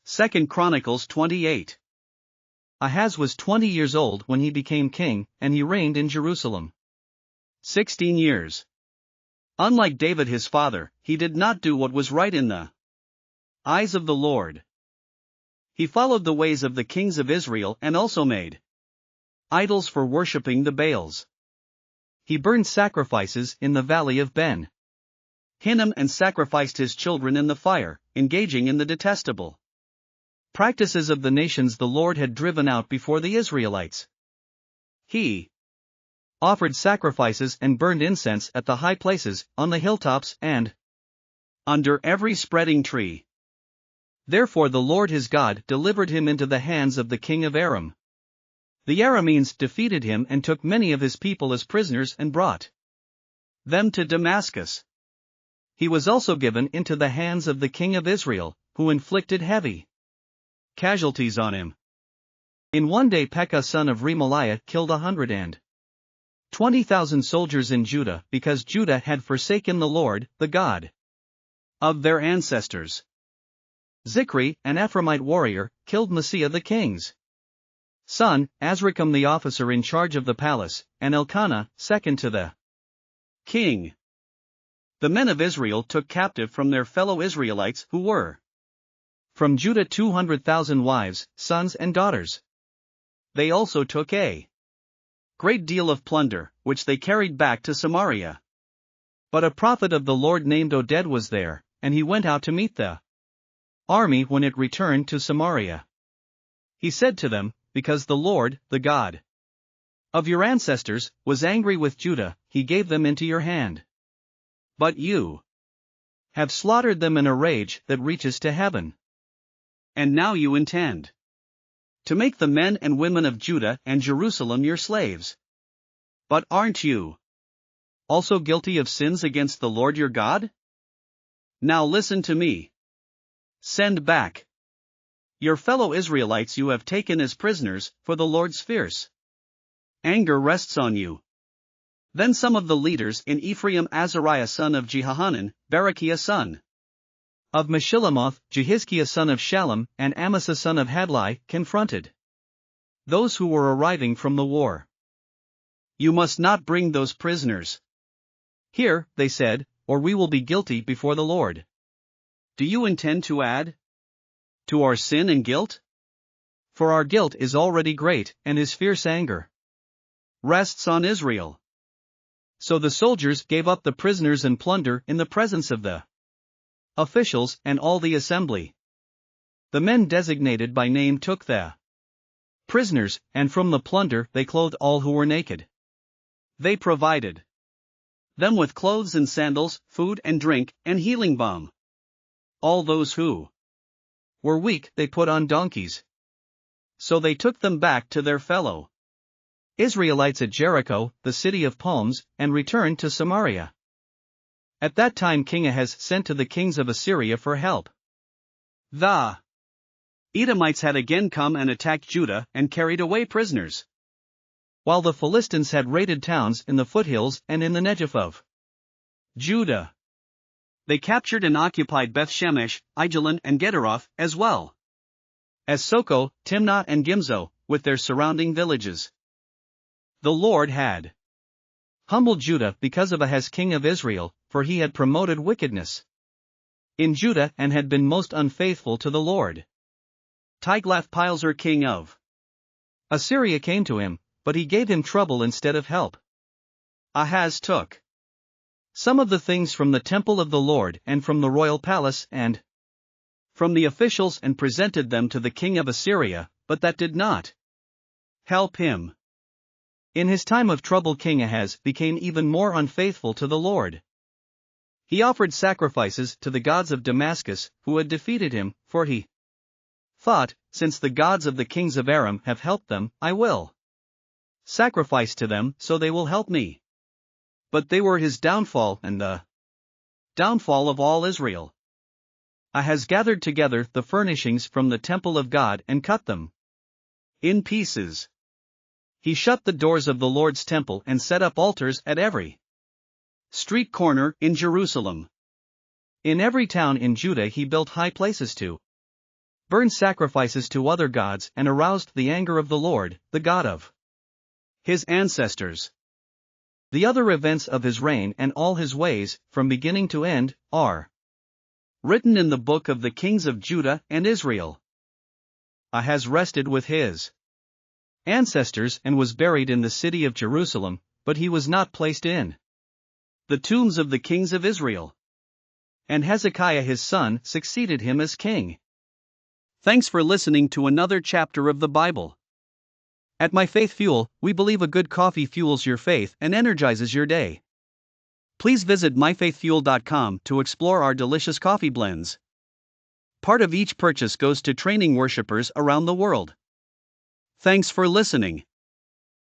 2 Chronicles 28. Ahaz was 20 years old when he became king, and he reigned in Jerusalem 16 years. Unlike David his father, he did not do what was right in the eyes of the Lord. He followed the ways of the kings of Israel and also made idols for worshipping the Baals. He burned sacrifices in the valley of Ben Hinnom and sacrificed his children in the fire, engaging in the detestable practices of the nations the Lord had driven out before the Israelites. He offered sacrifices and burned incense at the high places, on the hilltops and under every spreading tree. Therefore the Lord his God delivered him into the hands of the king of Aram. The Arameans defeated him and took many of his people as prisoners and brought them to Damascus. He was also given into the hands of the king of Israel, who inflicted heavy casualties on him. In one day Pekah son of Remaliah killed 120,000 soldiers in Judah because Judah had forsaken the Lord, the God of their ancestors. Zikri, an Ephraimite warrior, killed Messiah the king's son, Azrikam the officer in charge of the palace, and Elkanah, second to the king. The men of Israel took captive from their fellow Israelites who were from Judah 200,000 wives, sons and daughters. They also took a great deal of plunder, which they carried back to Samaria. But a prophet of the Lord named Oded was there, and he went out to meet the army when it returned to Samaria. He said to them, "Because the Lord, the God of your ancestors, was angry with Judah, he gave them into your hand. But you have slaughtered them in a rage that reaches to heaven. And now you intend to make the men and women of Judah and Jerusalem your slaves. But aren't you also guilty of sins against the Lord your God? Now listen to me. Send back your fellow Israelites you have taken as prisoners, for the Lord's fierce anger rests on you." Then some of the leaders in Ephraim, Azariah son of Jehohanan, Berechiah son of Meshillemoth, Jehizkiah son of Shallum, and Amasa son of Hadlai, confronted those who were arriving from the war. "You must not bring those prisoners here," they said, "or we will be guilty before the Lord. Do you intend to add to our sin and guilt? For our guilt is already great, and his fierce anger rests on Israel." So the soldiers gave up the prisoners and plunder in the presence of the officials and all the assembly. The men designated by name took the prisoners, and from the plunder they clothed all who were naked. They provided them with clothes and sandals, food and drink, and healing balm. All those who were weak they put on donkeys. So they took them back to their fellow Israelites at Jericho, the city of palms, and returned to Samaria. At that time King Ahaz sent to the kings of Assyria for help. The Edomites had again come and attacked Judah and carried away prisoners, while the Philistines had raided towns in the foothills and in the Negev of Judah. They captured and occupied Beth-Shemesh, Aijalon and Gederoth, as well as Soko, Timnah and Gimzo, with their surrounding villages. The Lord had humbled Judah because of Ahaz king of Israel, for he had promoted wickedness in Judah and had been most unfaithful to the Lord. Tiglath-Pileser king of Assyria came to him, but he gave him trouble instead of help. Ahaz took some of the things from the temple of the Lord and from the royal palace and from the officials and presented them to the king of Assyria, but that did not help him. In his time of trouble King Ahaz became even more unfaithful to the Lord. He offered sacrifices to the gods of Damascus, who had defeated him, for he thought, "Since the gods of the kings of Aram have helped them, I will sacrifice to them, so they will help me." But they were his downfall and the downfall of all Israel. Ahaz gathered together the furnishings from the temple of God and cut them in pieces. He shut the doors of the Lord's temple and set up altars at every street corner in Jerusalem. In every town in Judah he built high places to burned sacrifices to other gods, and aroused the anger of the Lord, the God of his ancestors. The other events of his reign and all his ways, from beginning to end, are written in the book of the kings of Judah and Israel. Ahaz rested with his ancestors and was buried in the city of Jerusalem, but he was not placed in the tombs of the kings of Israel. And Hezekiah his son succeeded him as king. Thanks for listening to another chapter of the Bible. At My Faith Fuel, we believe a good coffee fuels your faith and energizes your day. Please visit myfaithfuel.com to explore our delicious coffee blends. Part of each purchase goes to training worshipers around the world. Thanks for listening.